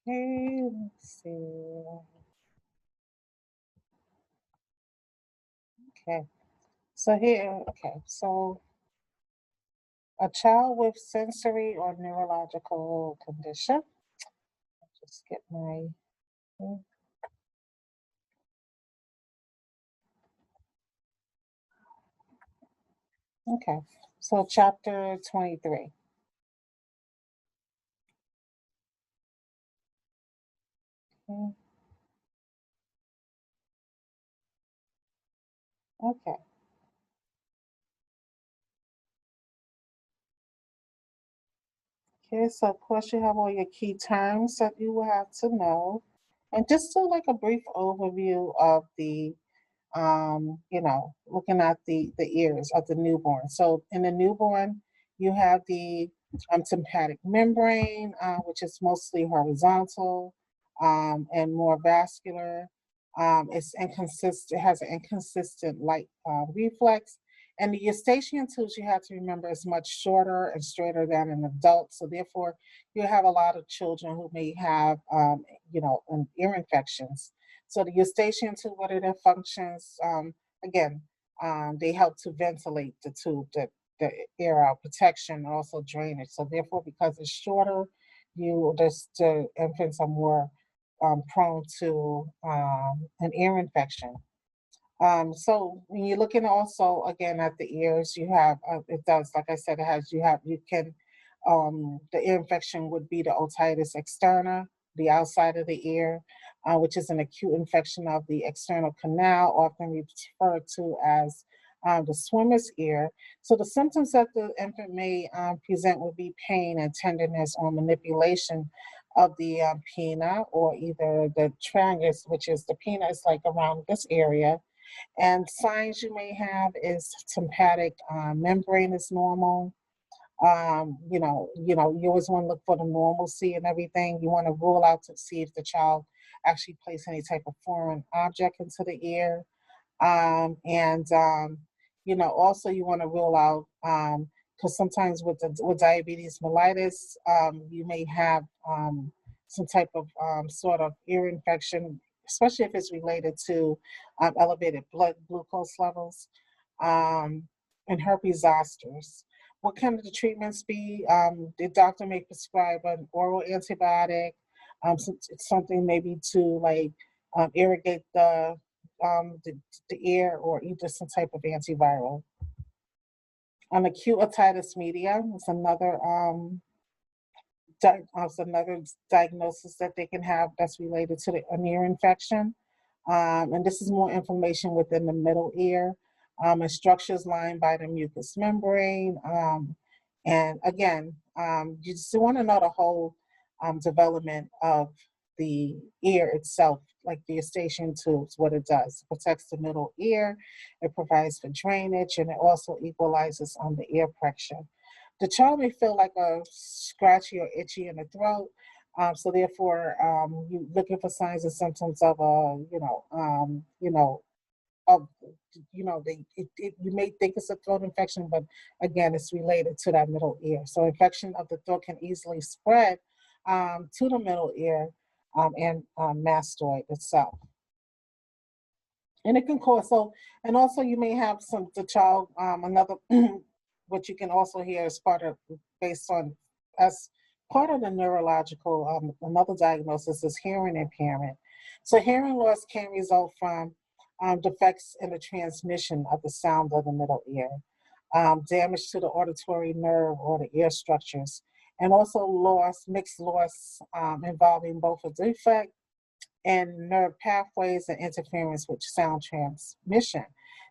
Okay, let's see. Okay, so here, okay, so a child with sensory or neurological condition. Just get my, okay, so chapter 23. Mm, okay, okay, so of course you have all your key terms that you will have to know. And just so like a brief overview of the looking at the ears of the newborn. So in the newborn, you have the tympanic membrane, which is mostly horizontal and more vascular. It's inconsistent. It has an inconsistent light reflex. And the eustachian tubes, you have to remember, is much shorter and straighter than an adult. So therefore, you have a lot of children who may have, an ear infections. So the eustachian tube, what it functions, again, they help to ventilate the tube, the air out, protection, and also drainage. So therefore, because it's shorter, the infants are more prone to an ear infection. So when you're looking also again at the ears, you have it does, like I said, it has you can the ear infection would be the otitis externa, the outside of the ear, which is an acute infection of the external canal, often referred to as the swimmer's ear. So the symptoms that the infant may present would be pain and tenderness or manipulation of the pinna or either the tragus, which is the pinna is like around this area, and signs you may have is tympanic membrane is normal. You always want to look for the normalcy and everything. You want to rule out to see if the child actually placed any type of foreign object into the ear. And also you want to rule out because sometimes with diabetes mellitus, you may have some type of sort of ear infection, especially if it's related to elevated blood glucose levels, um, and herpes zosters. What can the treatments be? The doctor may prescribe an oral antibiotic, something maybe to like irrigate the ear, or either some type of antiviral. Acute otitis media is another diagnosis that they can have that's related to an ear infection. And this is more inflammation within the middle ear, and structures lined by the mucous membrane. And again, you just want to know the whole development of the ear itself, like the eustachian tubes, what it does. It protects the middle ear, it provides for drainage, and it also equalizes on the ear pressure. The child may feel like a scratchy or itchy in the throat, so therefore, you looking for signs and symptoms of of, you may think it's a throat infection, but again, it's related to that middle ear. So infection of the throat can easily spread to the middle ear and mastoid itself. And it can cause and also you may have the child, another, what you can also hear is part of, based on, as part of the neurological, another diagnosis is hearing impairment. So hearing loss can result from defects in the transmission of the sound of the middle ear, damage to the auditory nerve or the ear structures, and also mixed loss, involving both a defect and nerve pathways and interference with sound transmission.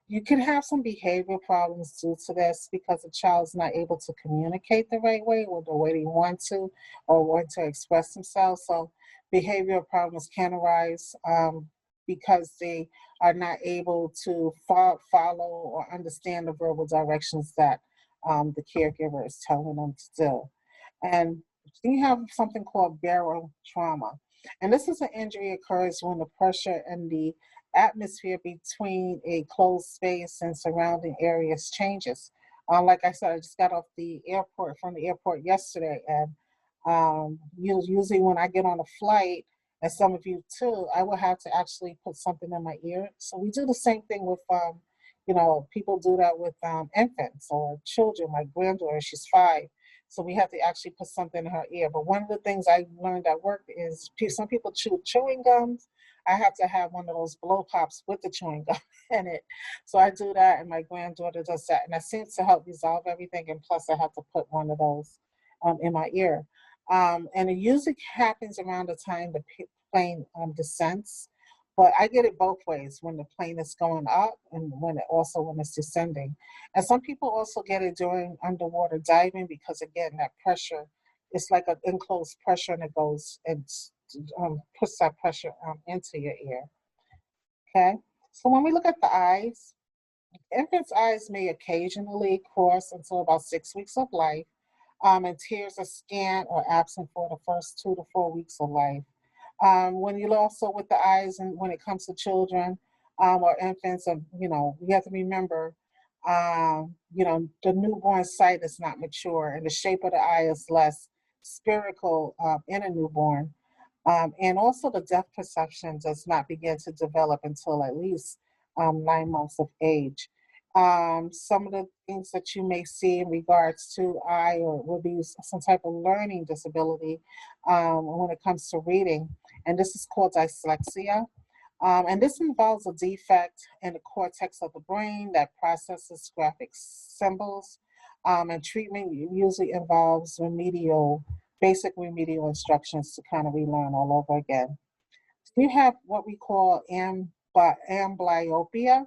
You can have some behavior problems due to this because the child's not able to communicate the right way or the way they want to or want to express themselves. So behavioral problems can arise because they are not able to follow or understand the verbal directions that the caregiver is telling them to do. And you have something called barotrauma. And this is an injury occurs when the pressure in the atmosphere between a closed space and surrounding areas changes. Like I said, I just got off the airport from the airport yesterday, and Usually when I get on a flight, and some of you too, I will have to actually put something in my ear. So we do the same thing with, people do that with infants or children. My granddaughter, she's 5. So we have to actually put something in her ear. But one of the things I learned at work is some people chew chewing gums. I have to have one of those blow pops with the chewing gum in it. So I do that, and my granddaughter does that. And that seems to help resolve everything. And plus, I have to put one of those in my ear. And it usually happens around the time the plane descends. But I get it both ways, when the plane is going up and when it's descending. And some people also get it during underwater diving because, again, that pressure, it's like an enclosed pressure, and it goes and puts that pressure into your ear. Okay. So when we look at the eyes, infants' eyes may occasionally cross until about 6 weeks of life, and tears are scant or absent for the first 2 to 4 weeks of life. When you also with the eyes, and when it comes to children or infants, and we have to remember, the newborn sight is not mature, and the shape of the eye is less spherical in a newborn. And also the depth perception does not begin to develop until at least 9 months of age. Some of the things that you may see in regards to eye or will be some type of learning disability when it comes to reading, and this is called dyslexia. And this involves a defect in the cortex of the brain that processes graphic symbols. And treatment usually involves basic remedial instructions to kind of relearn all over again. So you have what we call amblyopia,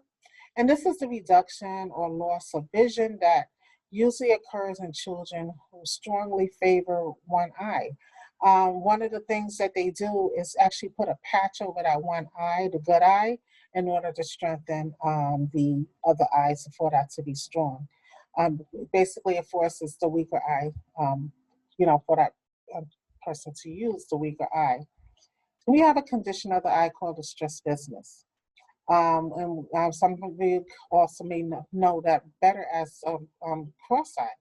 and this is the reduction or loss of vision that usually occurs in children who strongly favor one eye. One of the things that they do is actually put a patch over that one eye, the good eye, in order to strengthen the other eyes for that to be strong. Basically, it forces the weaker eye, for that person to use the weaker eye. We have a condition of the eye called the stress business. And some of you also may know that better as cross-eyed.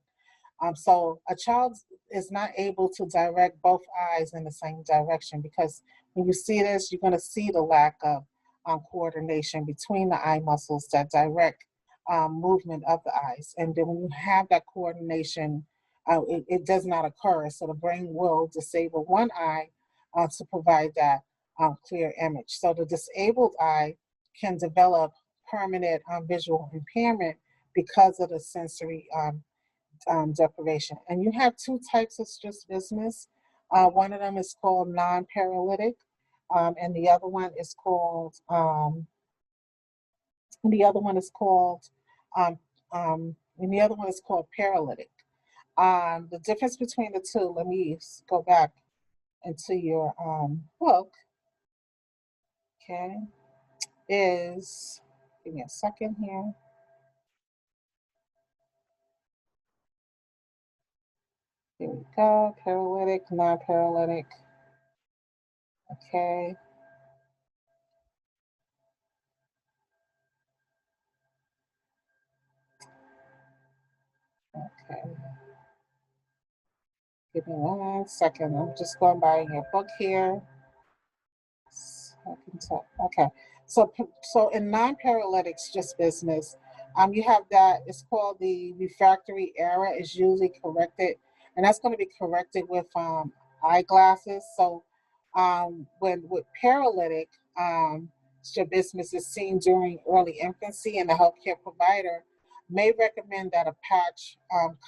So a child is not able to direct both eyes in the same direction, because when you see this, you're going to see the lack of coordination between the eye muscles that direct movement of the eyes. And then when you have that coordination, it does not occur. So the brain will disable one eye to provide that clear image. So the disabled eye can develop permanent visual impairment because of the sensory deprivation. And you have 2 types of stress business. One of them is called non-paralytic, and the other one is called um, and the other one is called paralytic. The difference between the two, let me go back into your book, okay, is, give me a second here. Here we go, paralytic, non-paralytic, okay. Okay, give me 1 second. I'm just going by your book here. I can tell. Okay, so in non-paralytic stress business, you have that. It's called the refractory error. Is usually corrected, and that's going to be corrected with eyeglasses. So when with paralytic strabismus is seen during early infancy, and the healthcare provider may recommend that a patch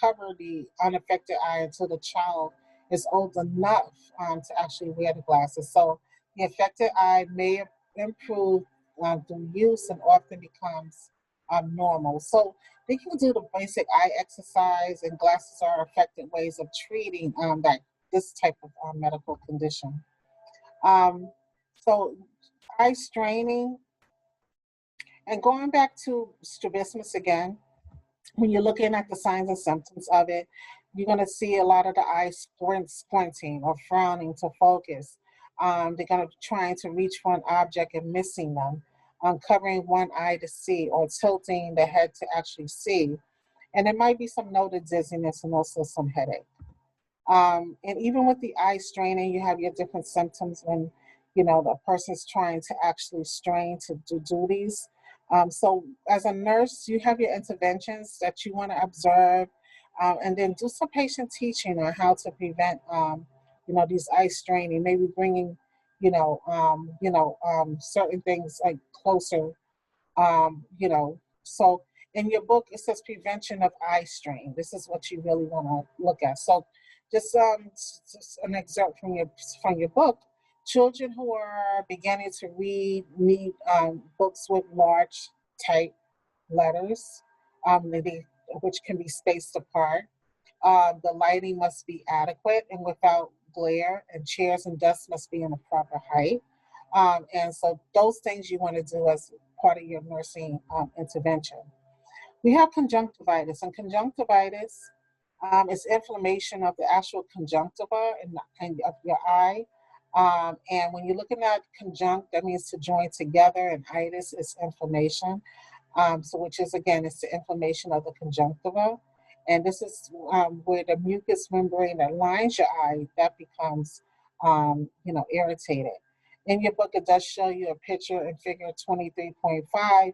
cover the unaffected eye until the child is old enough to actually wear the glasses. So the affected eye may improve through use and often becomes normal. So they can do the basic eye exercise, and glasses are effective ways of treating this type of medical condition. Um, so eye straining, and going back to strabismus again, when you're looking at the signs and symptoms of it, you're going to see a lot of the eyes squinting or frowning to focus. They're going to be trying to reach for an object and missing them, covering one eye to see, or tilting the head to actually see. And there might be some noted dizziness and also some headache. And even with the eye straining, you have your different symptoms when, you know, the person's trying to actually strain to do duties. So as a nurse, you have your interventions that you want to observe, and then do some patient teaching on how to prevent, you know, these eye straining, maybe bringing, certain things like closer, you know. So in your book, it says prevention of eye strain. This is what you really want to look at. So just an excerpt from your book. Children who are beginning to read need books with large type letters, which can be spaced apart. The lighting must be adequate and without glare, and chairs and desks must be in a proper height. And so those things you want to do as part of your nursing intervention. We have conjunctivitis, and conjunctivitis is inflammation of the actual conjunctiva of your eye. And when you're looking at conjunct, that means to join together, and itis is inflammation. So which is, again, it's the inflammation of the conjunctiva. And this is where the mucous membrane that lines your eye, that becomes, irritated. In your book, it does show you a picture in figure 23.5,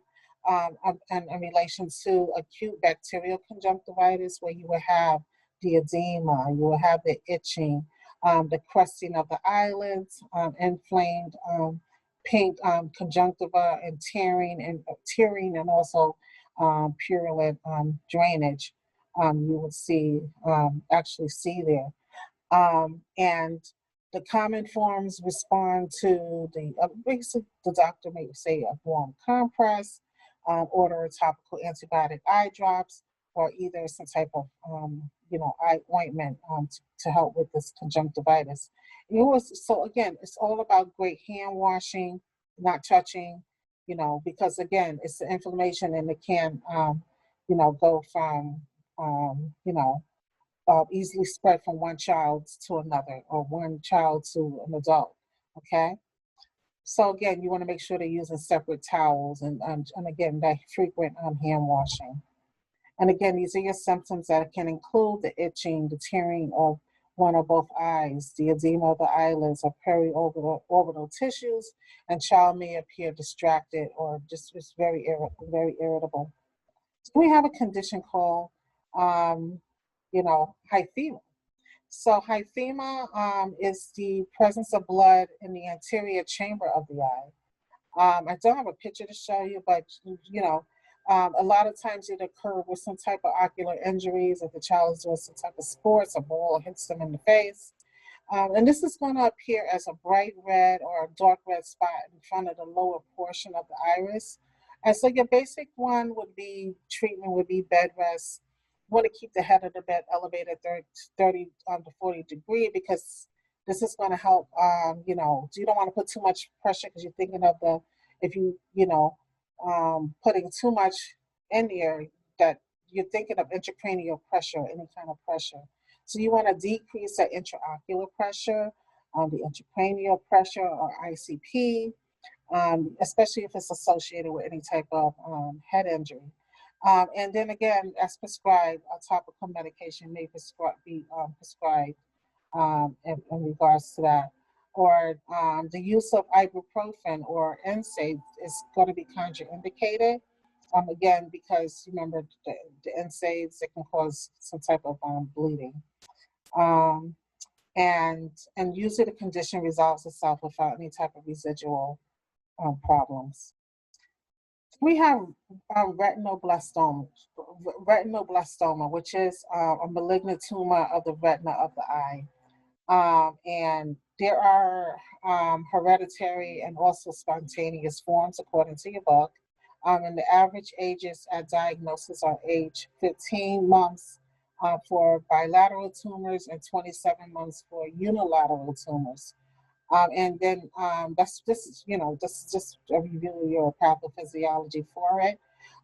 in relation to acute bacterial conjunctivitis, where you will have the edema, you will have the itching, the crusting of the eyelids, inflamed pink conjunctiva, and tearing, and also purulent drainage. You would actually see there. And the common forms respond to the doctor may say a warm compress, order a topical antibiotic eye drops, or either some type of, eye ointment to help with this conjunctivitis. So again, it's all about great hand washing, not touching, because again, it's the inflammation, and it can, go from, easily spread from one child to another, or one child to an adult. Okay. So again, you want to make sure they're using separate towels, and again, that frequent hand washing. And again, these are your symptoms that can include the itching, the tearing of one or both eyes, the edema of the eyelids or periorbital tissues, and child may appear distracted or just very irritable. So we have a condition called, hyphema. So hyphema is the presence of blood in the anterior chamber of the eye. I don't have a picture to show you, but a lot of times it occurs with some type of ocular injuries. If the child is doing some type of sports, a ball hits them in the face. And this is going to appear as a bright red or a dark red spot in front of the lower portion of the iris. And so your basic treatment would be bed rest. You want to keep the head of the bed elevated 30 to 40 degree, because this is going to help, you don't want to put too much pressure, because you're thinking of if putting too much in there, that you're thinking of intracranial pressure, any kind of pressure. So you want to decrease the intraocular pressure, the intracranial pressure, or ICP, especially if it's associated with any type of head injury. And then again, as prescribed, a topical medication may be prescribed in regards to that. Or the use of ibuprofen or NSAID is going to be contraindicated. Again, because remember the NSAIDs, it can cause some type of bleeding. Um, and usually the condition resolves itself without any type of residual problems. We have retinoblastoma, which is a malignant tumor of the retina of the eye. And there are hereditary and also spontaneous forms, according to your book. And the average ages at diagnosis are age 15 months for bilateral tumors and 27 months for unilateral tumors. And then this is just a review of your pathophysiology for it.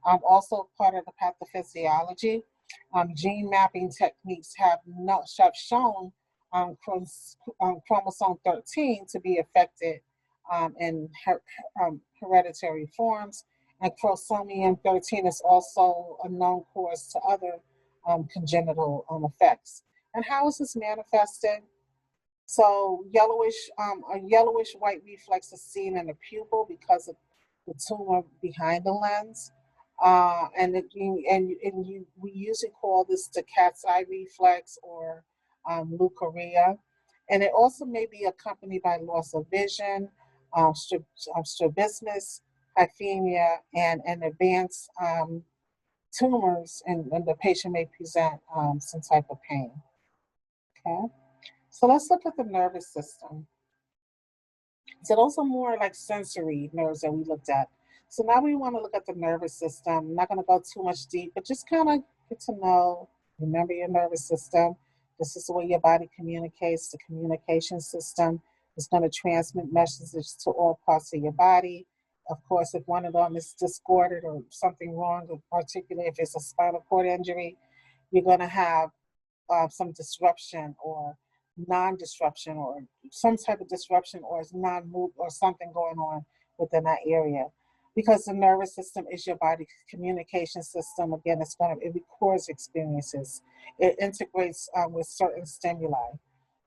Also part of the pathophysiology, gene mapping techniques have shown chromosome 13 to be affected in hereditary forms. And chromosomium 13 is also a known cause to other congenital effects. And how is this manifested? So a yellowish white reflex is seen in the pupil because of the tumor behind the lens. We usually call this the cat's eye reflex or leukorrhea. And it also may be accompanied by loss of vision, strabismus, hyphemia, and advanced tumors, and the patient may present some type of pain. Okay, so let's look at the nervous system. So those are more like sensory nerves that we looked at. So now we want to look at the nervous system. I'm not going to go too much deep, but just kind of get to know, remember your nervous system. This is the way your body communicates. The communication system is going to transmit messages to all parts of your body. Of course, if one of them is discordant or something wrong, particularly if it's a spinal cord injury, you're going to have some disruption or non-disruption or some type of disruption or non-move or something going on within that area. Because the nervous system is your body's communication system. Again, it records experiences. It integrates with certain stimuli.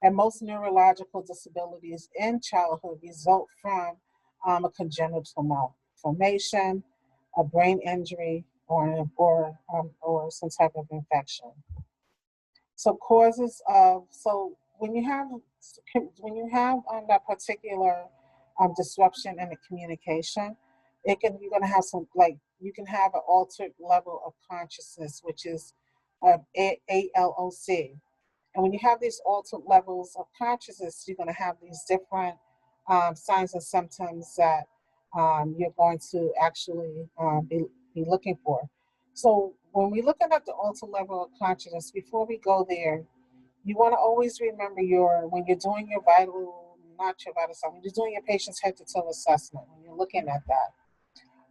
And most neurological disabilities in childhood result from a congenital malformation, a brain injury, or some type of infection. So that particular disruption in the communication, you're gonna have you can have an altered level of consciousness, which is ALOC. And when you have these altered levels of consciousness, you're gonna have these different signs and symptoms that you're going to actually be looking for. So when we're looking at the altered level of consciousness, before we go there, you want to always remember when you're doing your when you're doing your patient's head to toe assessment, when you're looking at that,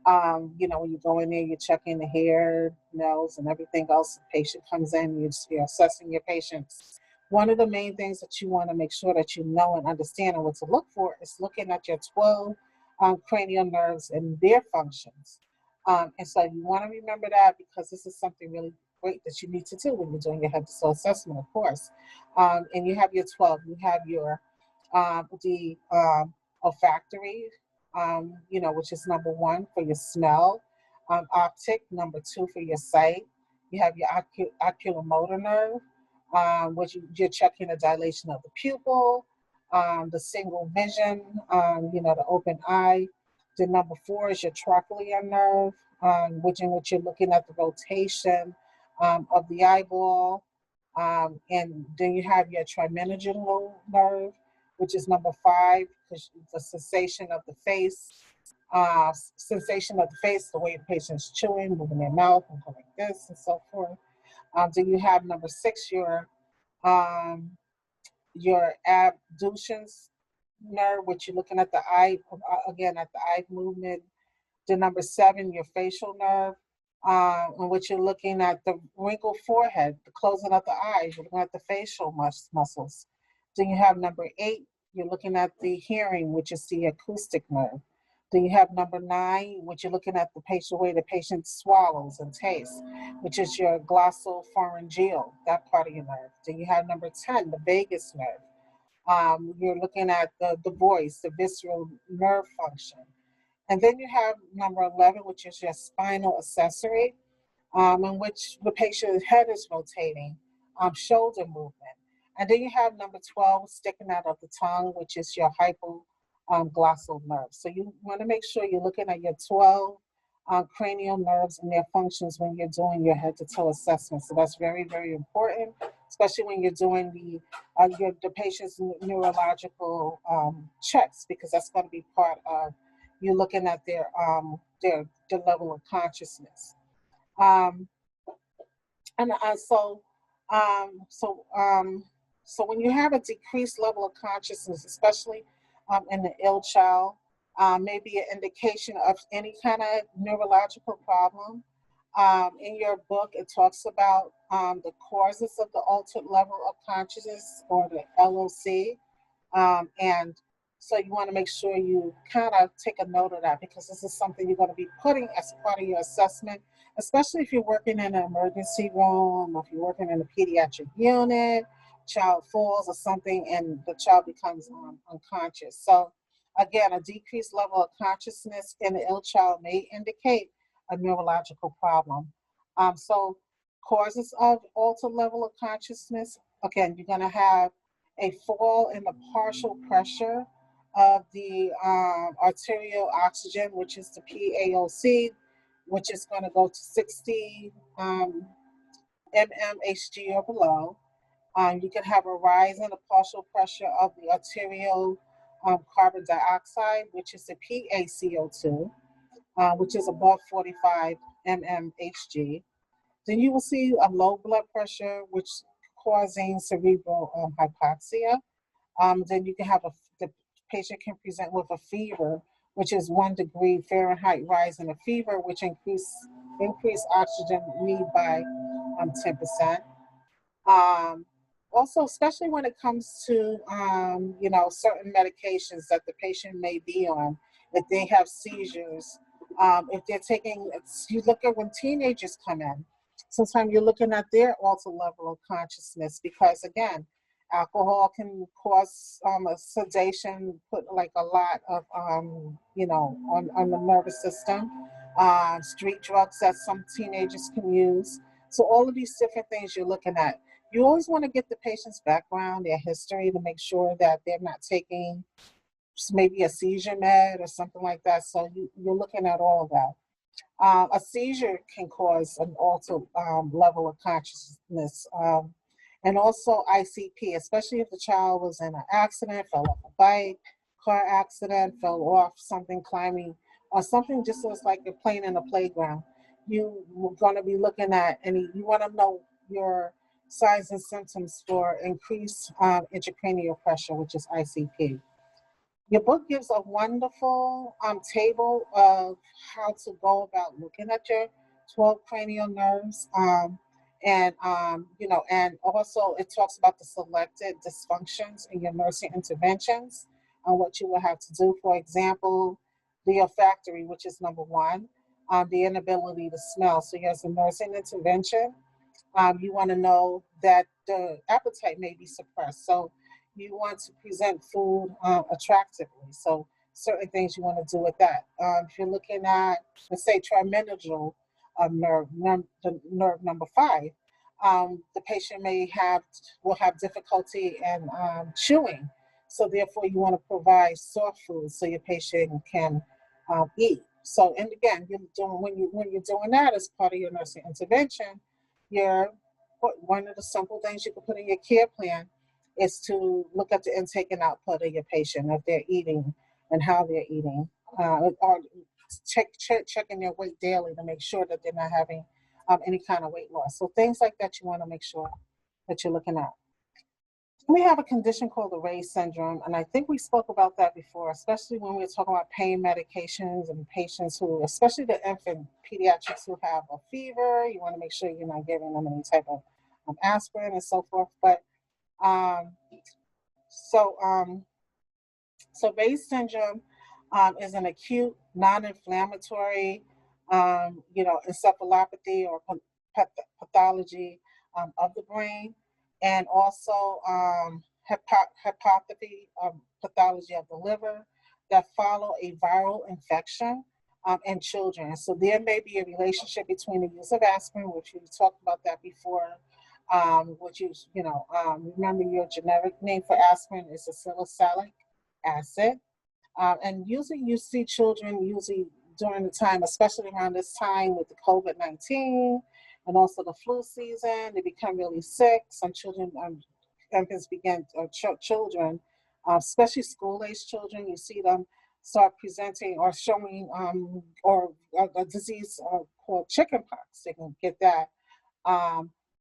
when you go in there, you're checking the hair, nails, and everything else. The patient comes in, you're assessing your patients. One of the main things that you want to make sure that you know and understand and what to look for is looking at your 12 cranial nerves and their functions. And so you want to remember that because this is something really great that you need to do when you're doing your head to toe assessment, of course. And you have your 12, you have your the olfactory, which is number 1 for your smell, optic, number 2 for your sight. You have your oculomotor nerve, which you're checking the dilation of the pupil, the single vision, the open eye. The number 4 is your trochlear nerve, in which you're looking at the rotation of the eyeball. And then you have your trigeminal nerve, which is number 5, because the sensation of the face, the way the patient's chewing, moving their mouth, and going like this, and so forth. Then you have number 6, um, your abducens nerve, which you're looking at the eye, again, at the eye movement. The number 7, your facial nerve, in which you're looking at the wrinkled forehead, the closing of the eyes, you're looking at the facial muscles. Then you have number 8, you're looking at the hearing, which is the acoustic nerve. Then you have number 9, which you're looking at the way the patient swallows and tastes, which is your glossopharyngeal, that part of your nerve. Then you have number 10, the vagus nerve. You're looking at the voice, the visceral nerve function. And then you have number 11, which is your spinal accessory, in which the patient's head is rotating, shoulder movement. And then you have number 12 sticking out of the tongue, which is your hypoglossal nerve. So you want to make sure you're looking at your 12 cranial nerves and their functions when you're doing your head to toe assessment. So that's very, very important, especially when you're doing the patient's neurological checks, because that's going to be part of you looking at their level of consciousness. Um, and so when you have a decreased level of consciousness, especially in the ill child, may be an indication of any kind of neurological problem. In your book, it talks about the causes of the altered level of consciousness, or the LOC. And so you want to make sure you kind of take a note of that, because this is something you're going to be putting as part of your assessment, especially if you're working in an emergency room, or if you're working in a pediatric unit, child falls or something and the child becomes unconscious. So again, a decreased level of consciousness in an ill child may indicate a neurological problem. So causes of altered level of consciousness, again, you're going to have a fall in the partial pressure of the arterial oxygen, which is the PaOC, which is going to go to 60 mmHg or below. You can have a rise in the partial pressure of the arterial carbon dioxide, which is the PaCO2, which is above 45 mmHg. Then you will see a low blood pressure, which causing cerebral hypoxia. Then you can have the patient can present with a fever, which is 1 degree Fahrenheit rise in a fever, which increase oxygen need by 10%. Also, especially when it comes to certain medications that the patient may be on, if they have seizures, if they're taking, you look at when teenagers come in, sometimes you're looking at their altered level of consciousness because again, alcohol can cause a sedation, put like a lot of on the nervous system. Street drugs that some teenagers can use. So all of these different things you're looking at. You always want to get the patient's background, their history, to make sure that they're not taking maybe a seizure med or something like that. So you're looking at all of that. A seizure can cause an altered level of consciousness. And also ICP, especially if the child was in an accident, fell off a bike, car accident, fell off something climbing, or something just as like you're playing in a playground. You're going to be looking at, and you want to know your signs and symptoms for increased intracranial pressure, which is ICP. Your book gives a wonderful table of how to go about looking at your 12 cranial nerves. And also it talks about the selected dysfunctions in your nursing interventions and what you will have to do. For example, the olfactory, which is number one, the inability to smell. So here's a nursing intervention. You want to know that the appetite may be suppressed. So you want to present food attractively. So certain things you want to do with that. If you're looking at, let's say, trigeminal nerve, the nerve number 5, the patient will have difficulty in chewing. So therefore, you want to provide soft food so your patient can eat. So, and again, when you're doing that as part of your nursing intervention, one of the simple things you can put in your care plan is to look at the intake and output of your patient, if they're eating and how they're eating, or checking their weight daily to make sure that they're not having any kind of weight loss. So things like that you want to make sure that you're looking at. We have a condition called the Reye syndrome, and I think we spoke about that before, especially when we were talking about pain medications and patients who, especially the infant pediatrics who have a fever. You want to make sure you're not giving them any type of aspirin and so forth. But so Reye syndrome is an acute, non-inflammatory, encephalopathy or pathology of the brain, and also hepatopathy, pathology of the liver that follow a viral infection in children. So there may be a relationship between the use of aspirin, which we talked about that before, remember your generic name for aspirin is salicylic acid. And usually you see children during the time, especially around this time with the COVID-19 and also the flu season, they become really sick. Some children, infants children, especially school-age children, you see them start presenting or showing a disease called chickenpox. They can get that.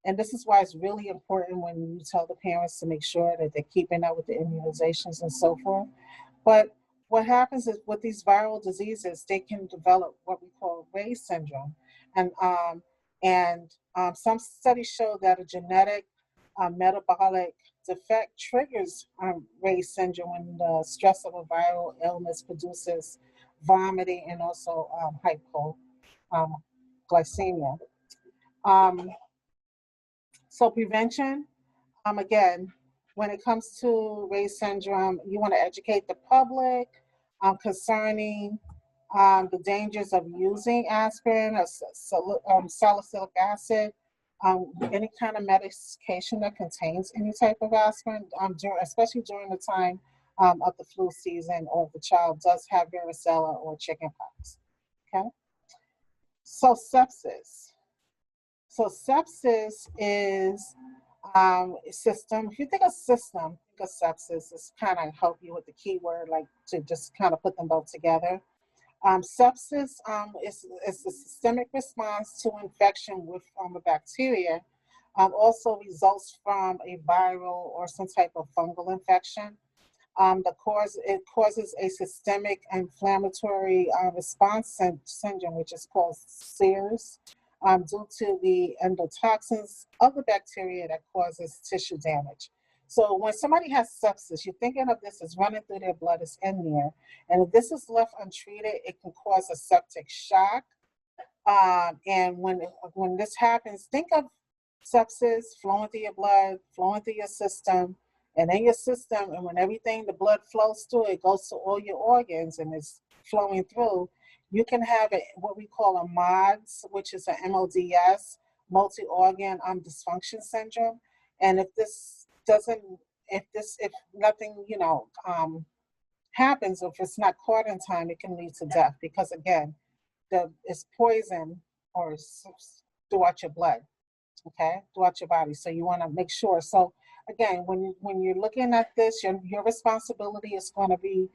And this is why it's really important when you tell the parents to make sure that they're keeping up with the immunizations and so forth. But what happens is with these viral diseases, they can develop what we call Reye syndrome. And some studies show that a genetic metabolic defect triggers Reye syndrome when the stress of a viral illness produces vomiting and also hypoglycemia. So prevention, again, when it comes to Ray's syndrome, you want to educate the public concerning the dangers of using aspirin or salicylic acid, any kind of medication that contains any type of aspirin, especially during the time of the flu season, or if the child does have varicella or chickenpox. Okay, so sepsis. So sepsis is system. If you think of system, think of sepsis. It's kind of help you with the keyword, like to just kind of put them both together. Sepsis is a systemic response to infection with a bacteria. Also results from a viral or some type of fungal infection. It causes a systemic inflammatory response syndrome, which is called SIRS, due to the endotoxins of the bacteria that causes tissue damage. So when somebody has sepsis, you're thinking of this as running through their blood, is in there. And if this is left untreated, it can cause a septic shock. And when this happens, think of sepsis flowing through your blood, flowing through your system, and in your system, and when everything, the blood flows through, it goes to all your organs and it's flowing through. You can have what we call a MODS, which is an MODS, multi-organ dysfunction syndrome. And if nothing, happens, or if it's not caught in time, it can lead to death, because again, it's poison or throughout your blood, okay, throughout your body. So you want to make sure. So again, when you're looking at this, your responsibility is going to be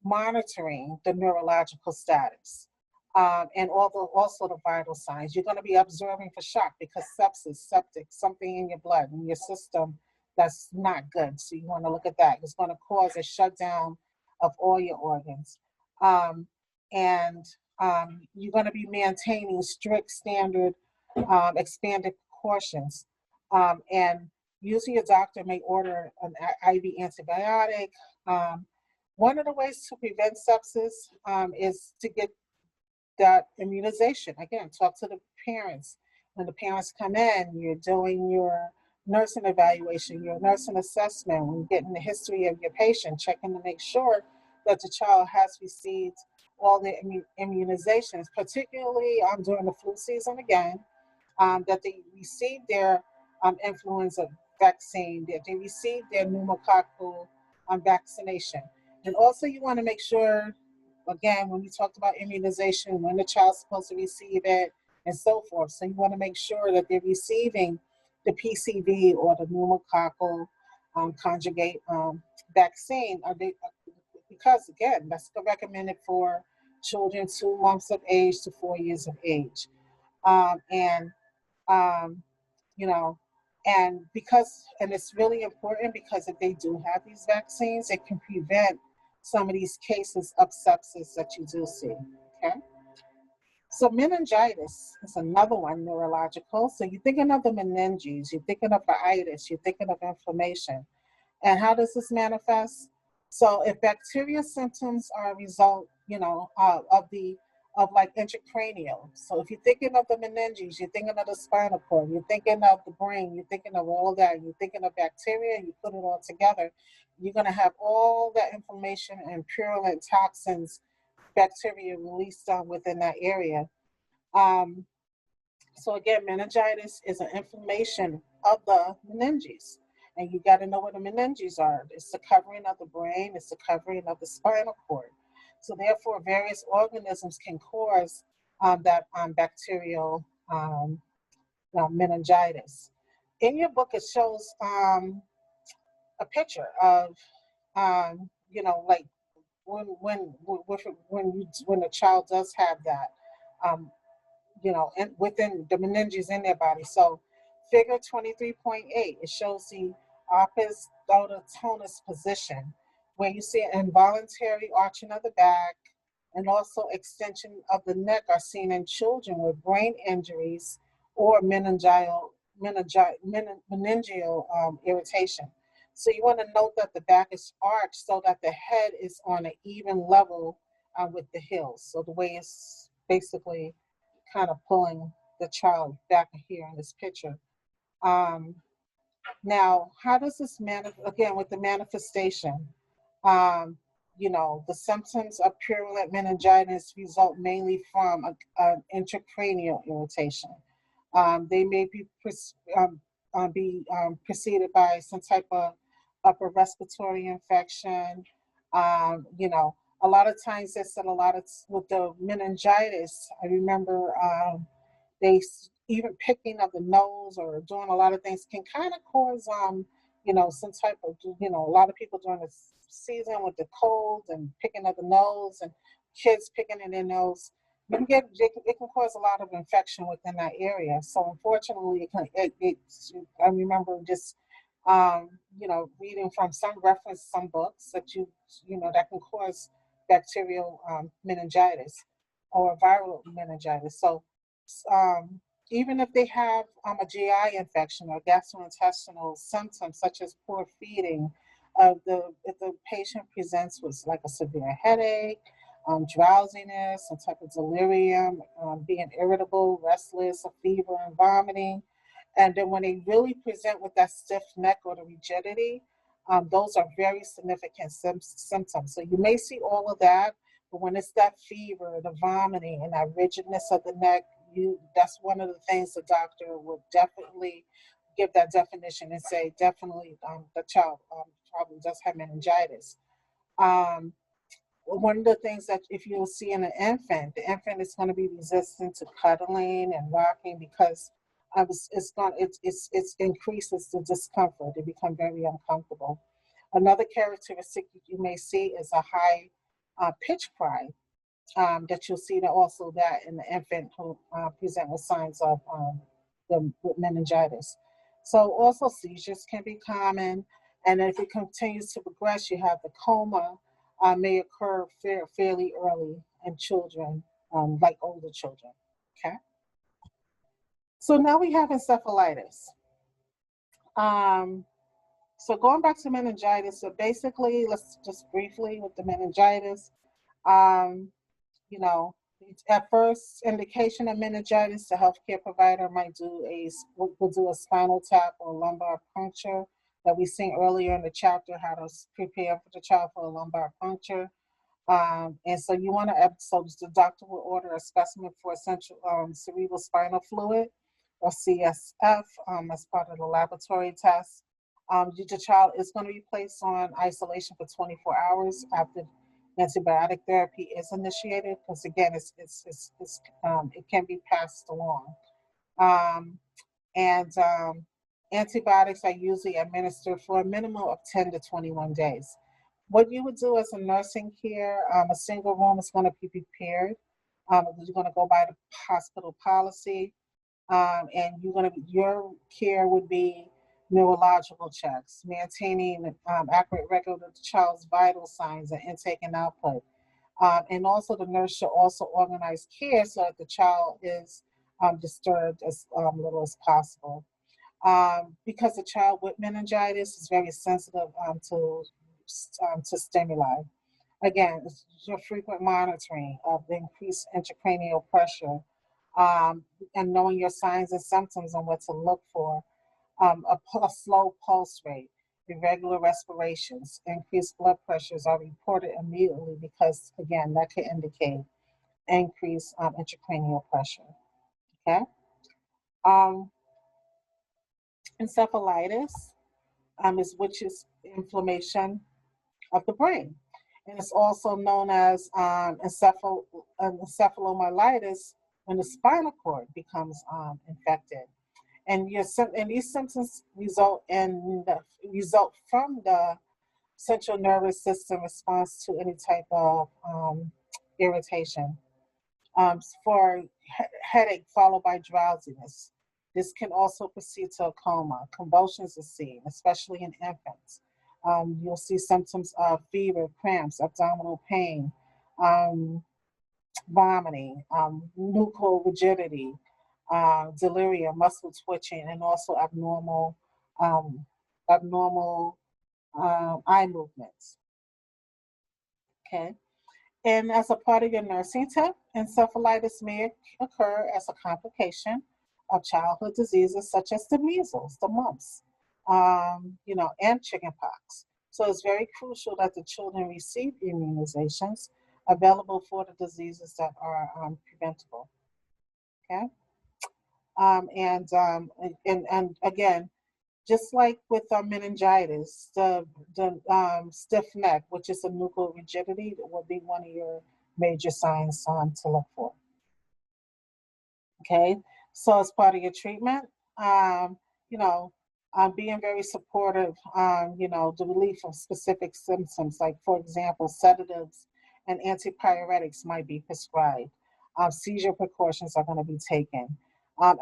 monitoring the neurological status, and also the vital signs. You're going to be observing for shock, because sepsis, septic, something in your blood, in your system that's not good. So you want to look at that. It's going to cause a shutdown of all your organs. And you're going to be maintaining strict standard expanded precautions. And usually a doctor may order an IV antibiotic. One of the ways to prevent sepsis is to get that immunization. Again, talk to the parents. When the parents come in, you're doing your nursing evaluation, your nursing assessment, when you're getting the history of your patient, checking to make sure that the child has received all the immunizations, particularly during the flu season again, that they received their influenza vaccine, that they received their pneumococcal vaccination. And also you want to make sure, again, when we talked about immunization, when the child's supposed to receive it and so forth. So you want to make sure that they're receiving the PCV or the pneumococcal conjugate vaccine. Because again, that's recommended for children 2 months of age to 4 years of age. And um, you know, and it's really important, because if they do have these vaccines, it can prevent some of these cases of sepsis that you do see. Okay. So meningitis is another one, neurological. So you're thinking of the meninges, you're thinking of the itis, you're thinking of inflammation. And how does this manifest? So if bacteria symptoms are a result, of like intracranial. So if you're thinking of the meninges, you're thinking of the spinal cord, you're thinking of the brain, you're thinking of all that, you're thinking of bacteria, and you put it all together, you're going to have all that inflammation and purulent toxins, bacteria released within that area. Um, so again, meningitis is an inflammation of the meninges. And you got to know what the meninges are. It's the covering of the brain, it's the covering of the spinal cord. So therefore, various organisms can cause that bacterial meningitis. In your book, it shows a picture of, like when a child does have that, and within the meninges in their body. So figure 23.8, it shows the opisthotonus position, where you see an involuntary arching of the back and also extension of the neck are seen in children with brain injuries or meningeal irritation. So you want to note that the back is arched so that the head is on an even level with the heels. So the way it's basically kind of pulling the child back here in this picture. Um, Now, how does this again, with the manifestation? Um, the symptoms of purulent meningitis result mainly from an intracranial irritation. They may be preceded by some type of upper respiratory infection. A lot of times there's a lot of with the meningitis. I remember even picking of the nose or doing a lot of things can kind of cause some type of a lot of people during the season with the cold and picking of the nose and kids picking in their nose. It can cause a lot of infection within that area. So unfortunately, I remember just reading from some books that that can cause bacterial meningitis or viral meningitis. So um, even if they have a GI infection or gastrointestinal symptoms such as poor feeding, if the patient presents with like a severe headache, drowsiness, some type of delirium, being irritable, restless, a fever, and vomiting, and then when they really present with that stiff neck or the rigidity, those are very significant symptoms. So you may see all of that, but when it's that fever, the vomiting, and that rigidness of the neck, that's one of the things the doctor would definitely give that definition and say definitely the child probably does have meningitis. Um, One of the things that if you'll see in an infant, the infant is going to be resistant to cuddling and rocking because it's increases the discomfort. They become very uncomfortable. Another characteristic you may see is a high pitch cry that you'll see that also that in the infant who present with signs of with meningitis. So also seizures can be common, and if it continues to progress, you have the coma may occur fairly early in children, like older children. Okay. So now we have encephalitis. Um, so going back to meningitis, so basically, let's just briefly with the meningitis. Um, you know, at first indication of meningitis, the healthcare provider might will do a spinal tap or lumbar puncture that we seen earlier in the chapter, how to prepare for the child for a lumbar puncture. And so so the doctor will order a specimen for essential cerebral spinal fluid or CSF as part of the laboratory test. The child is going to be placed on isolation for 24 hours after antibiotic therapy is initiated because again, it can be passed along. Um, and Antibiotics are usually administered for a minimum of 10 to 21 days. What you would do as a nursing care, a single room is going to be prepared. You're going to go by the hospital policy, and your care would be neurological checks, maintaining accurate record of the child's vital signs and intake and output. And also the nurse should also organize care so that the child is disturbed as little as possible. Because a child with meningitis is very sensitive to stimuli. Again, it's your frequent monitoring of the increased intracranial pressure, and knowing your signs and symptoms and what to look for. A slow pulse rate, irregular respirations, increased blood pressures are reported immediately because, again, that can indicate increased intracranial pressure. Okay. Um, Encephalitis which is inflammation of the brain. And it's also known as encephalomyelitis when the spinal cord becomes infected. And these symptoms result from the central nervous system response to any type of irritation. For headache followed by drowsiness. This can also proceed to a coma. Convulsions are seen, especially in infants. You'll see symptoms of fever, cramps, abdominal pain, um, vomiting, nuchal rigidity, delirium, muscle twitching, and also um, abnormal eye movements. Okay. And as a part of your nursing tip, encephalitis may occur as a complication of childhood diseases such as the measles, the mumps, you know, and chickenpox. So it's very crucial that the children receive immunizations available for the diseases that are preventable. Okay. And again, just like with meningitis, the stiff neck, which is a nuchal rigidity, that will be one of your major signs to look for. Okay, so as part of your treatment, you know, being very supportive, you know, the relief of specific symptoms, like for example, sedatives and antipyretics might be prescribed. Seizure precautions are going to be taken.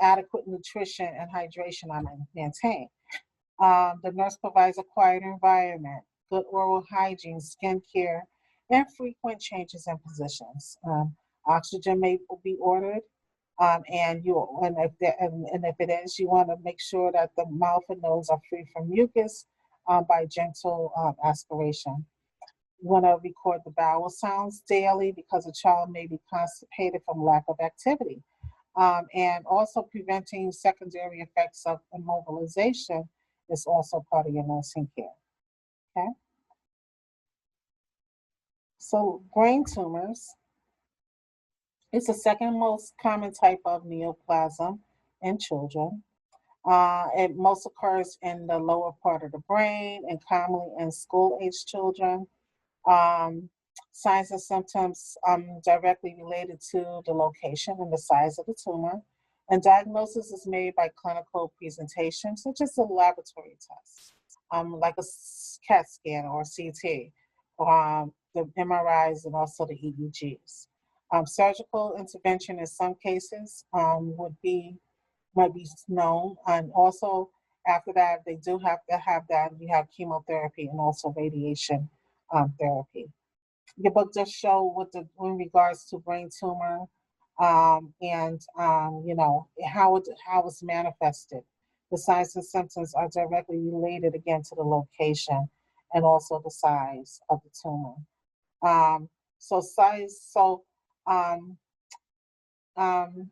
Adequate nutrition and hydration are maintained. The nurse provides a quiet environment, good oral hygiene, skin care, and frequent changes in positions. Oxygen may be ordered, and if it is, you want to make sure that the mouth and nose are free from mucus by gentle aspiration. You want to record the bowel sounds daily because a child may be constipated from lack of activity. And also preventing secondary effects of immobilization is also part of your nursing care. Okay. So brain tumors is the second most common type of neoplasm in children. It most occurs in the lower part of the brain and commonly in school-age children. Um, Signs and symptoms directly related to the location and the size of the tumor. And diagnosis is made by clinical presentation, such as a laboratory test, like a CAT scan or CT, the MRIs, and also the EEGs. Surgical intervention in some cases might be known, and also after that, they do have to have that. You have chemotherapy and also radiation therapy. Your book does show what the in regards to brain tumor, and you know how it's manifested. The signs and symptoms are directly related again to the location and also the size of the tumor. Um, so size. So um, um,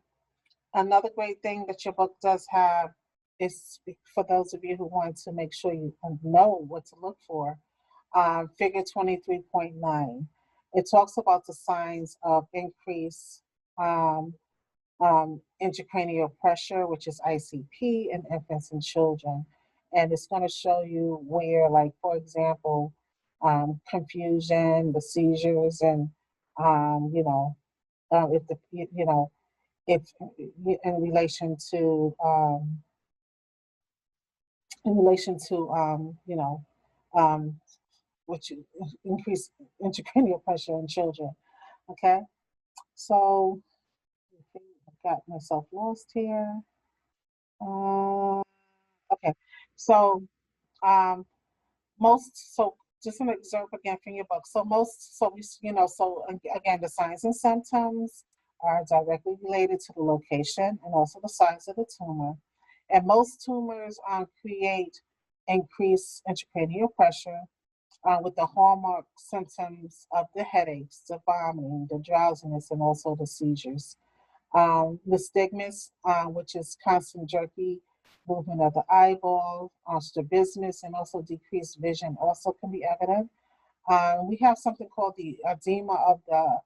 another great thing that your book does have is for those of you who want to make sure you know what to look for. Figure 23.9. It talks about the signs of increased intracranial pressure, which is ICP, in infants and children. And it's going to show you where, like, for example, confusion, the seizures, and, you know, if the, you know, if in relation to, you know, um, which increase intracranial pressure in children. Okay, so I got myself lost here. Uh, okay, so um, so just an excerpt again from your book. So you know, so again, the signs and symptoms are directly related to the location and also the size of the tumor. And most tumors create increased intracranial pressure, with the hallmark symptoms of the headaches, the vomiting, the drowsiness, and also the seizures. Nystagmus, which is constant jerky movement of the eyeball, strabismus, and also decreased vision also can be evident. We have something called the edema of the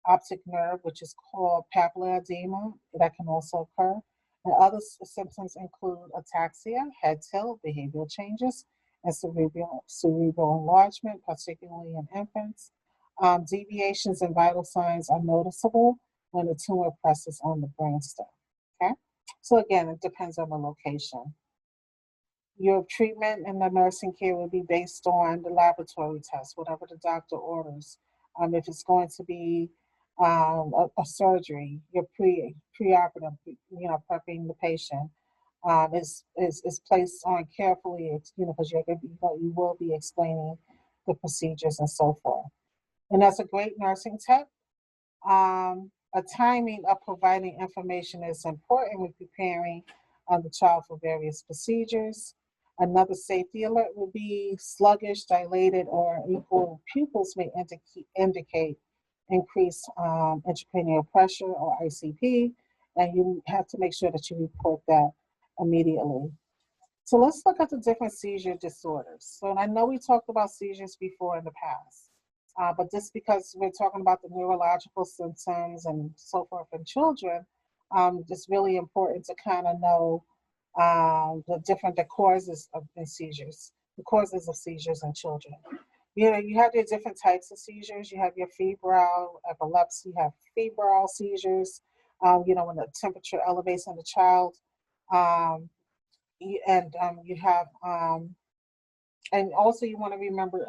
optic nerve, which is called papillary edema, that can also occur. And other symptoms include ataxia, head tilt, behavioral changes, and cerebral enlargement, particularly in infants. Deviations in vital signs are noticeable when the tumor presses on the brainstem. Okay, so again, it depends on the location. Your treatment and the nursing care will be based on the laboratory test, whatever the doctor orders. If it's going to be a surgery, your preoperative, you know, prepping the patient is placed on carefully, you know, because you will be explaining the procedures and so forth. And that's a great nursing tip. A timing of providing information is important when preparing the child for various procedures. Another safety alert would be sluggish, dilated, or equal pupils may indicate increased intracranial pressure or ICP, and you have to make sure that you report that immediately. So let's look at the different seizure disorders. So I know we talked about seizures before in the past, but just because we're talking about the neurological symptoms and so forth in children, it's really important to kind of know the causes of seizures, the causes of seizures in children. You know, you have your different types of seizures. You have your febrile epilepsy, you have febrile seizures, you know, when the temperature elevates in the child. Um, you have and also you want to remember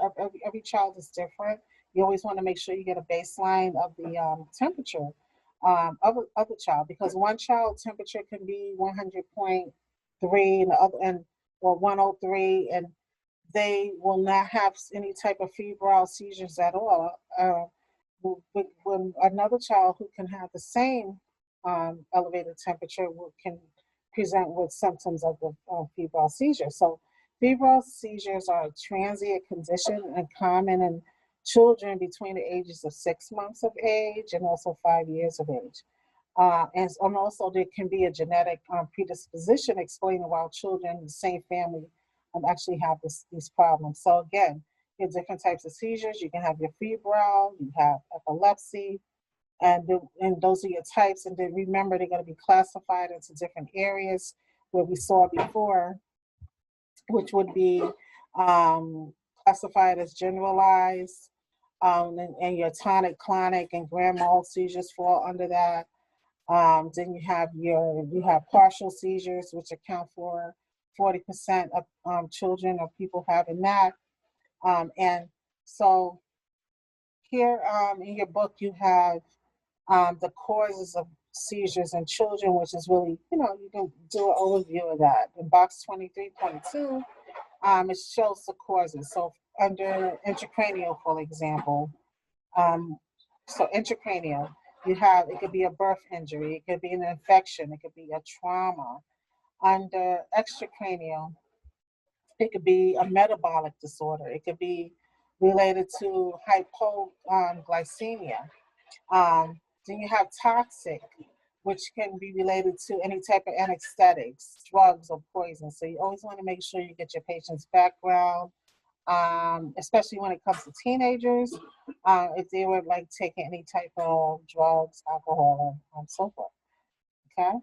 every child is different. You always want to make sure you get a baseline of the temperature of the child, because one child temperature can be 100.3 and the other and or 103, and they will not have any type of febrile seizures at all. When another child who can have the same elevated temperature can present with symptoms of the febrile seizure. So febrile seizures are a transient condition and common in children between the ages of 6 months of age and also 5 years of age. And also there can be a genetic predisposition explaining why children in the same family actually have these problems. So again, you have different types of seizures. You can have your febrile, you have epilepsy, and those are your types. And then remember, they're going to be classified into different areas where we saw before, which would be classified as generalized, and your tonic, clonic, and grand mal seizures fall under that. Then you have partial seizures, which account for 40% of children or people having that. And so here in your book, you have the causes of seizures in children, which is really, you know, you can do an overview of that. In box 23.2, it shows the causes. So under intracranial, for example, so intracranial, it could be a birth injury, it could be an infection, it could be a trauma. Under extracranial, it could be a metabolic disorder, it could be related to hypoglycemia. Then you have toxic, which can be related to any type of anesthetics, drugs, or poison. So you always want to make sure you get your patient's background, especially when it comes to teenagers, if they were like taking any type of drugs, alcohol, and so forth. Okay.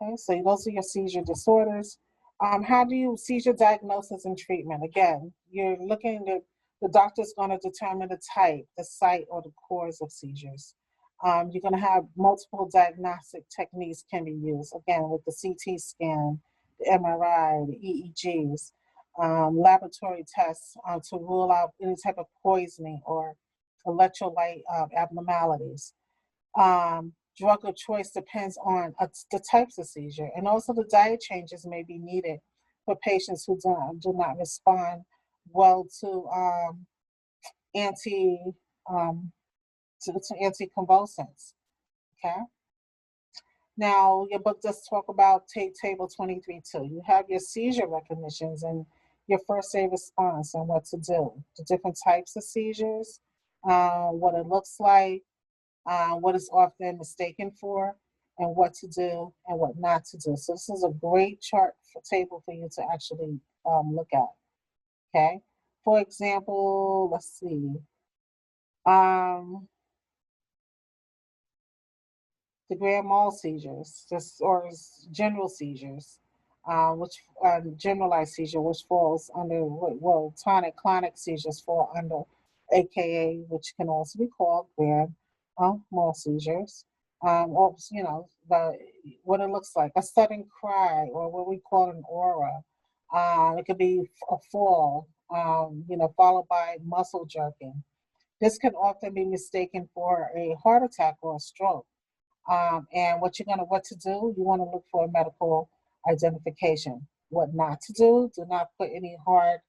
Okay. So those are your seizure disorders. How do you seizure diagnosis and treatment? Again, you're looking at the doctor's going to determine the type, the site, or the cause of seizures. You're going to have multiple diagnostic techniques can be used. Again, with the CT scan, the MRI, the EEGs, laboratory tests to rule out any type of poisoning or electrolyte abnormalities. Drug of choice depends on the types of seizure, and also the diet changes may be needed for patients who do not respond well to anti to anticonvulsants. Okay. Now, your book does talk about table 23.2. You have your seizure recognitions and your first aid response and what to do, the different types of seizures, what it looks like, what is often mistaken for, and what to do and what not to do. So this is a great table for you to actually look at. Okay. For example, let's see. The grand mal seizures, or general seizures, which generalized seizure, which falls under, well, tonic clonic seizures fall under AKA, which can also be called grand mal seizures. Or, you know, what it looks like, a sudden cry, or what we call an aura. It could be a fall, you know, followed by muscle jerking. This can often be mistaken for a heart attack or a stroke. And what to do, you want to look for a medical identification. What not to do not put any hard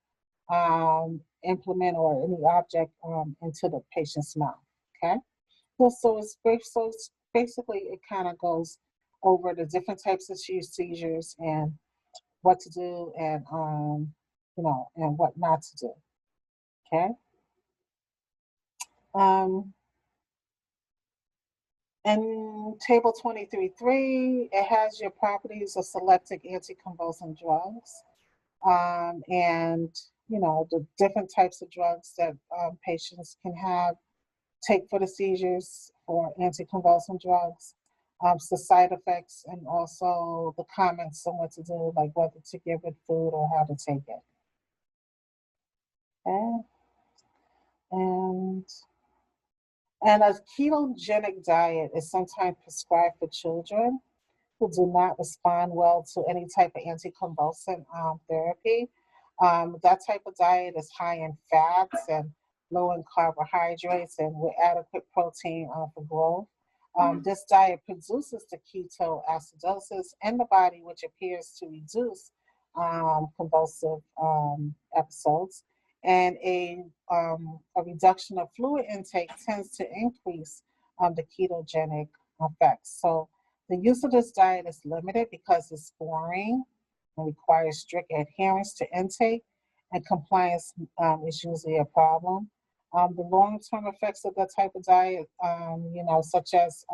implement or any object into the patient's mouth, okay? So it's basically, it kind of goes over the different types of seizures and what to do, and you know, and what not to do, okay? Um, and Table 23.3, it has your properties of selected anticonvulsant drugs, and the different types of drugs that patients can take for the seizures or anticonvulsant drugs, the side effects, and also the comments on what to do, like whether to give it food or how to take it. Okay. And a ketogenic diet is sometimes prescribed for children who do not respond well to any type of anticonvulsant therapy. That type of diet is high in fats and low in carbohydrates and with adequate protein for growth. This diet produces the ketoacidosis in the body, which appears to reduce convulsive episodes. And a reduction of fluid intake tends to increase the ketogenic effects. So the use of this diet is limited because it's boring and requires strict adherence to intake, and compliance is usually a problem. The long-term effects of that type of diet, such as,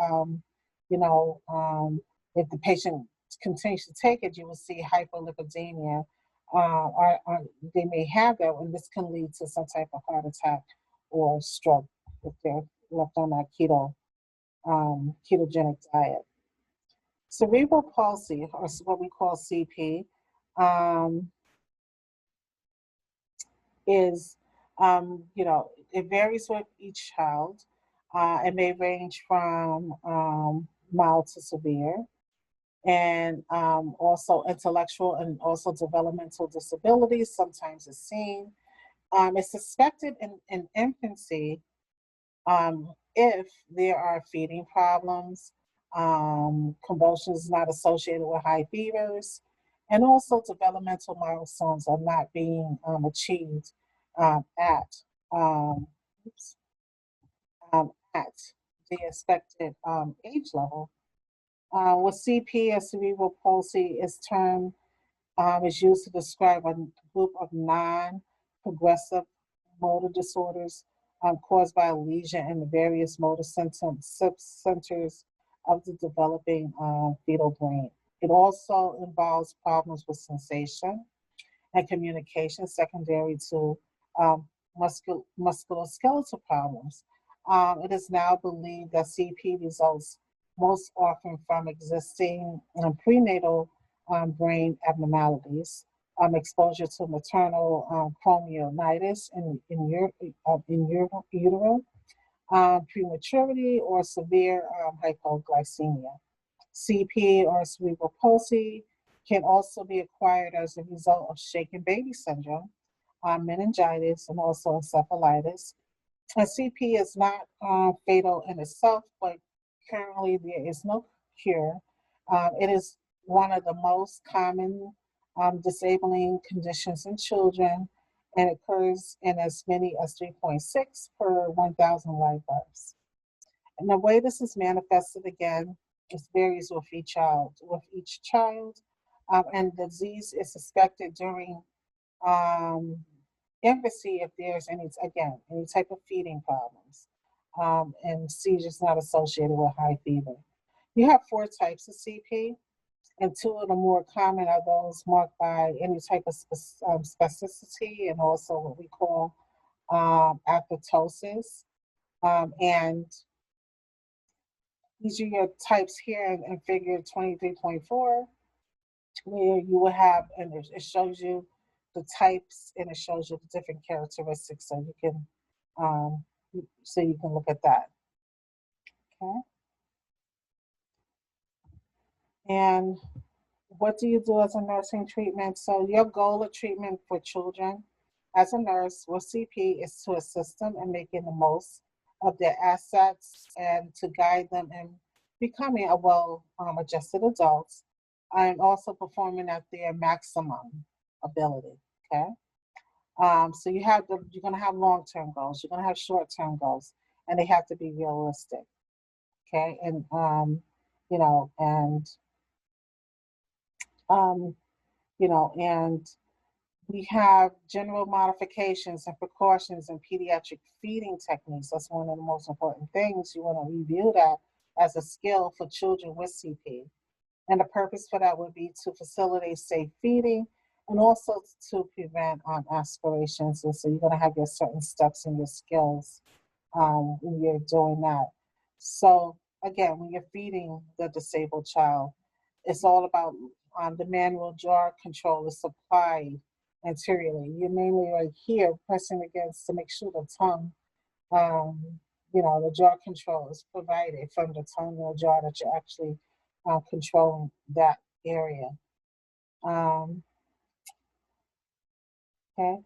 if the patient continues to take it, you will see hyperlipidemia, or they may have that, and this can lead to some type of heart attack or stroke if they're left on that ketogenic diet. Cerebral palsy, or what we call CP, is, it varies with each child. It may range from mild to severe, and also intellectual and also developmental disabilities sometimes is seen. It's suspected in infancy if there are feeding problems, convulsions not associated with high fevers, and also developmental milestones are not being achieved at um, oops, at the expected age level. With CP, or cerebral palsy, is used to describe a group of non-progressive motor disorders caused by a lesion in the various motor centers of the developing fetal brain. It also involves problems with sensation and communication secondary to musculoskeletal problems. It is now believed that CP results most often from existing prenatal brain abnormalities, exposure to maternal chromionitis in utero, prematurity, or severe hypoglycemia. CP, or cerebral palsy, can also be acquired as a result of shaken baby syndrome, meningitis, and also encephalitis. And CP is not fatal in itself, but currently there is no cure. It is one of the most common disabling conditions in children, and occurs in as many as 3.6 per 1,000 live births. And the way this is manifested again, it varies with each child, and the disease is suspected during infancy if there's any type of feeding problems, and seizures not associated with high fever. You have 4 types of CP, and 2 of the more common are those marked by any type of spasticity, and also what we call apoptosis. And these are your types here in figure 23.4, where you will have, and it shows you the types, and it shows you the different characteristics, so you can look at that. Okay. And what do you do as a nursing treatment? So your goal of treatment for children as a nurse with CP is to assist them in making the most of their assets and to guide them in becoming a well-adjusted adults, and also performing at their maximum ability. Okay. So you're going to have long-term goals, you're going to have short-term goals, and they have to be realistic. Okay. And and we have general modifications and precautions and pediatric feeding techniques. That's one of the most important things. You want to review that as a skill for children with CP. And the purpose for that would be to facilitate safe feeding and also to prevent aspirations. And so you're going to have your certain steps and your skills when you're doing that. So again, when you're feeding the disabled child, it's all about the manual jaw control is supplied anteriorly. You're mainly right here pressing against to make sure the tongue, the jaw control is provided from the tongue or jaw that you're actually controlling that area. Okay.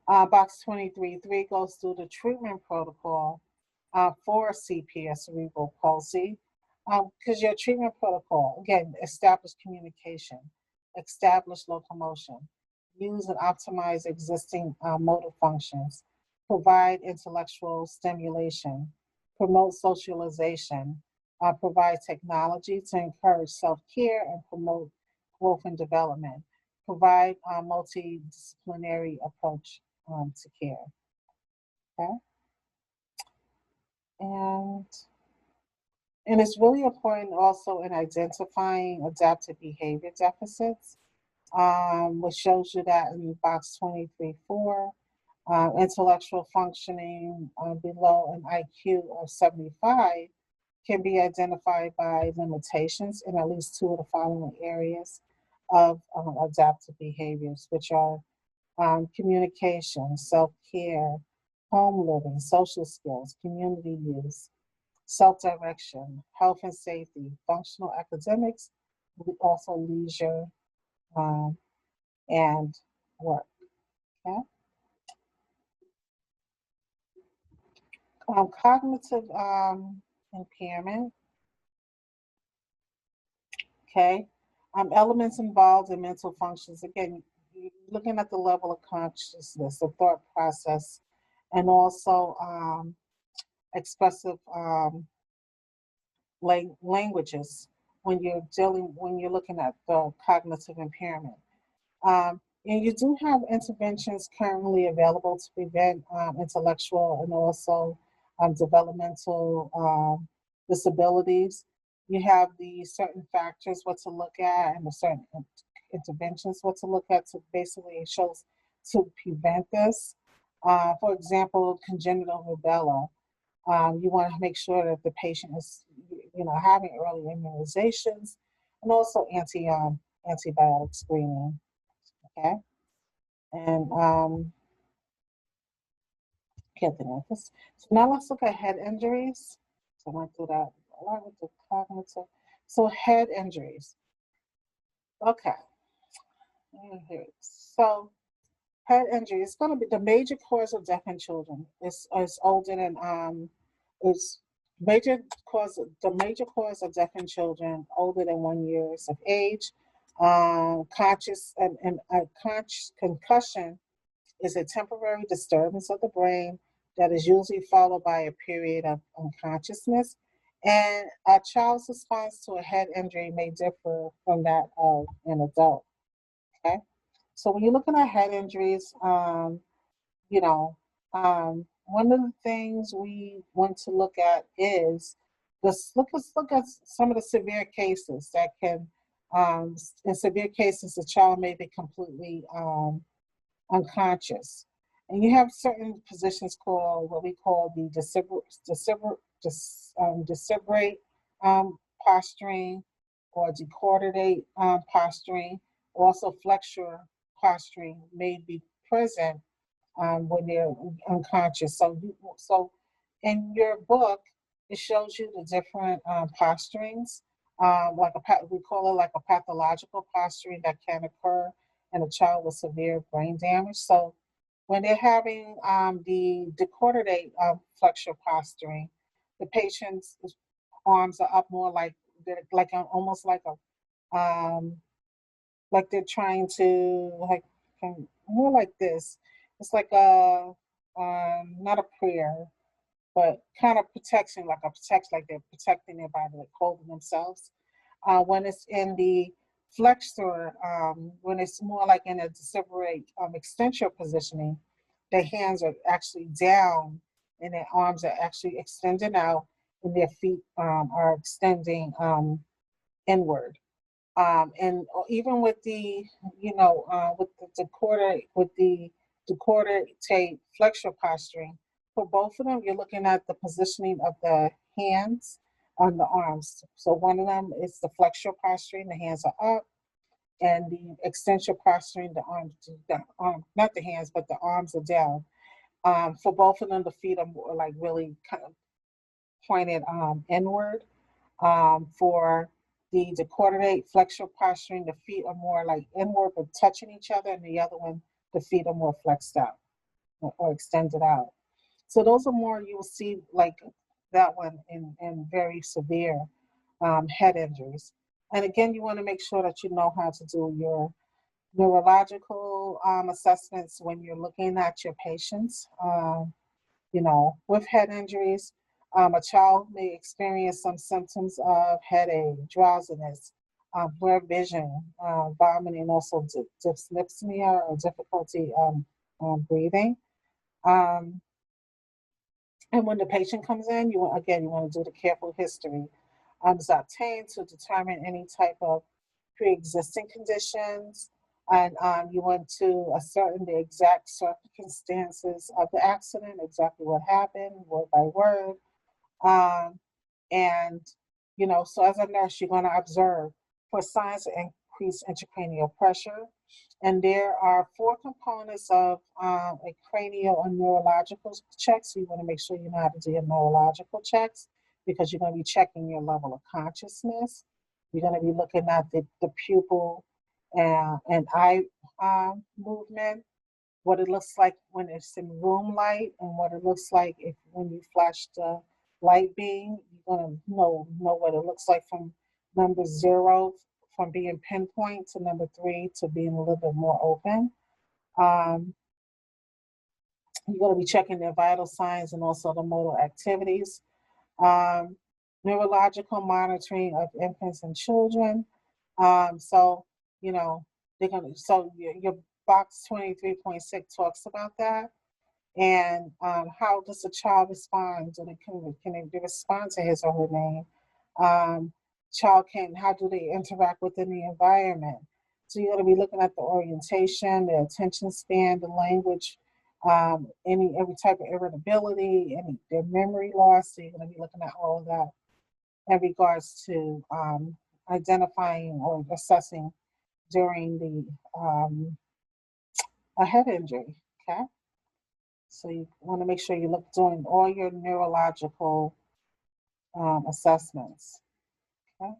Box 23.3 goes through the treatment protocol for CP, cerebral palsy, because your treatment protocol, again, establish communication, establish locomotion, use and optimize existing motor functions, provide intellectual stimulation, promote socialization, provide technology to encourage self-care and promote growth and development, provide a multidisciplinary approach to care. Okay. And it's really important also in identifying adaptive behavior deficits, which shows you that in box 23.4, intellectual functioning below an IQ of 75 can be identified by limitations in at least two of the following areas of adaptive behaviors, which are communication, self-care, home living, social skills, community use, self-direction, health and safety, functional academics, also leisure, and work. Okay? Cognitive impairment. Okay. Elements involved in mental functions. Again, you're looking at the level of consciousness, the thought process, and also expressive languages when you're looking at the cognitive impairment. And you do have interventions currently available to prevent intellectual and also developmental disabilities. You have the certain factors what to look at and the certain interventions what to look at to basically it shows to prevent this. For example, congenital rubella. You want to make sure that the patient is, having early immunizations and also antibiotic screening. Okay, and can't think of this. So now let's look at head injuries. So I went through that a lot with the cognitive. So head injuries. Okay, here it is. So head injury is going to be the major cause of death in children. Is older than is the major cause of death in children older than 1 year of age. Concussion is a temporary disturbance of the brain that is usually followed by a period of unconsciousness. And a child's response to a head injury may differ from that of an adult. Okay, so when you're looking at head injuries, one of the things we want to look at is let's look at some of the severe cases that can, in severe cases, the child may be completely unconscious. And you have certain positions called what we call the decelerate posturing or decoordinate posturing. Also, flexure posturing may be present when they're unconscious. So in your book, it shows you the different posturings, we call it like a pathological posturing that can occur in a child with severe brain damage. So when they're having the decoordinate flexure posturing, the patient's arms are up more almost like they're trying to more like this. It's like a not a prayer, but kind of protection, like they're protecting their body, like holding themselves. When it's in the flexor, when it's more like in a decelerate extensor positioning, their hands are actually down and their arms are actually extended out, and their feet are extending inward. And even with the, with the decorticate flexure posturing, for both of them, you're looking at the positioning of the hands on the arms. So one of them is the flexure posturing, the hands are up, and the extension posturing, not the hands, but the arms are down. For both of them, the feet are more like really kind of pointed inward. For the decorticate flexure posturing, the feet are more like inward but touching each other, and the other one, the feet are more flexed out or extended out. So those are more, you will see like that one in very severe head injuries. And again, you want to make sure that you know how to do your neurological assessments when you're looking at your patients. With head injuries, a child may experience some symptoms of headache, drowsiness, blurred vision, vomiting, also dyspnea or difficulty breathing. Um, and when the patient comes in, you want to do the careful history obtained to determine any type of pre-existing conditions, and you want to ascertain the exact circumstances of the accident, exactly what happened, word by word. Um, and, so as a nurse, you're going to observe for signs of increased intracranial pressure. And there are 4 components of a cranial and neurological check. So you want to make sure you know how to do your neurological checks, because you're going to be checking your level of consciousness. You're going to be looking at the pupil and eye movement, what it looks like when it's in room light, and what it looks like when you flash the light beam. You're gonna know what it looks like from number 0, from being pinpoint, to number 3 to being a little bit more open. You're gonna be checking their vital signs and also the motor activities. Neurological monitoring of infants and children. So, your box 23.6 talks about that. And how does the child respond? Can they respond to his or her name? How do they interact within the environment? So you're going to be looking at the orientation, the attention span, the language, every type of irritability, their memory loss. So you're going to be looking at all of that in regards to identifying or assessing during a head injury. Okay. So you want to make sure you're doing all your neurological assessments. Okay.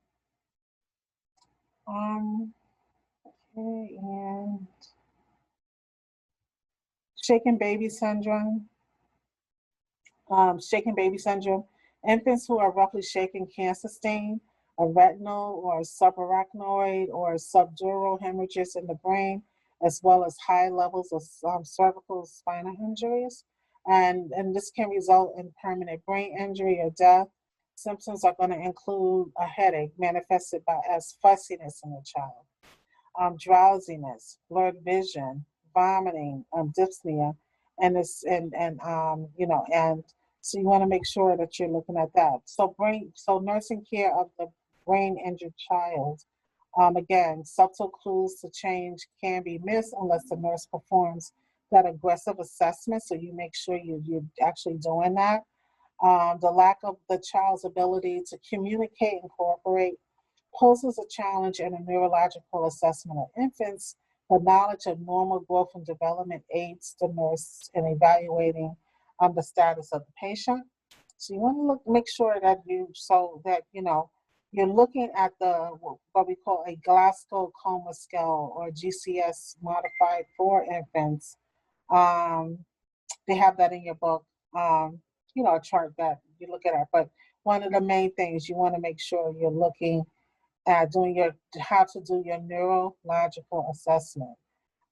Okay, and shaken baby syndrome. Shaken baby syndrome. Infants who are roughly shaken can sustain a retinal or subarachnoid or subdural hemorrhages in the brain, as well as high levels of cervical spinal injuries. And this can result in permanent brain injury or death. Symptoms are going to include a headache manifested as fussiness in the child, drowsiness, blurred vision, vomiting, dyspnea, and so you want to make sure that you're looking at that. So nursing care of the brain injured child. Again, subtle clues to change can be missed unless the nurse performs that aggressive assessment. So you make sure you're actually doing that. The lack of the child's ability to communicate and cooperate poses a challenge in a neurological assessment of infants, but knowledge of normal growth and development aids the nurse in evaluating the status of the patient. So you want to make sure that you're looking at what we call a Glasgow Coma Scale, or GCS modified for infants. They have that in your book, a chart that you look at. But one of the main things, you want to make sure you're looking at how to do your neurological assessment.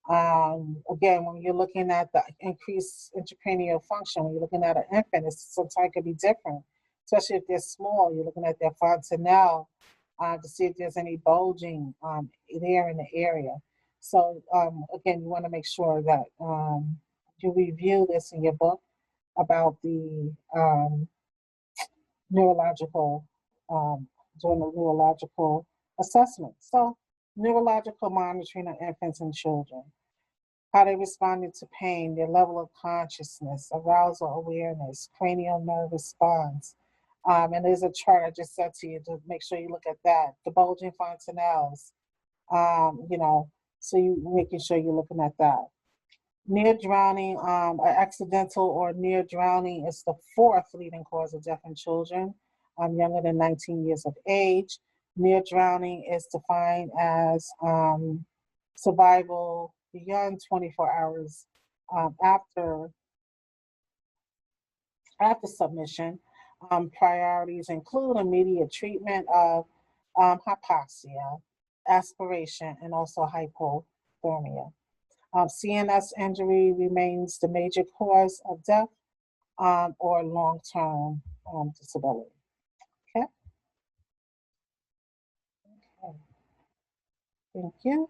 Again, when you're looking at the increased intracranial function, when you're looking at an infant, sometimes it could be different, especially if they're small. You're looking at their fontanelle to see if there's any bulging there in the area. So again, you want to make sure that you review this in your book about the neurological, doing a neurological assessment. So neurological monitoring of infants and children, how they responded to pain, their level of consciousness, arousal awareness, cranial nerve response. And there's a chart I just said to you to make sure you look at that. The bulging fontanelles, you know, so you making sure you're looking at that. Near drowning, accidental or near drowning is the fourth leading cause of death in children younger than 19 years of age. Near drowning is defined as survival beyond 24 hours after submission. Priorities include immediate treatment of hypoxia, aspiration, and also hypothermia. CNS injury remains the major cause of death or long-term disability. Okay. Okay. Thank you.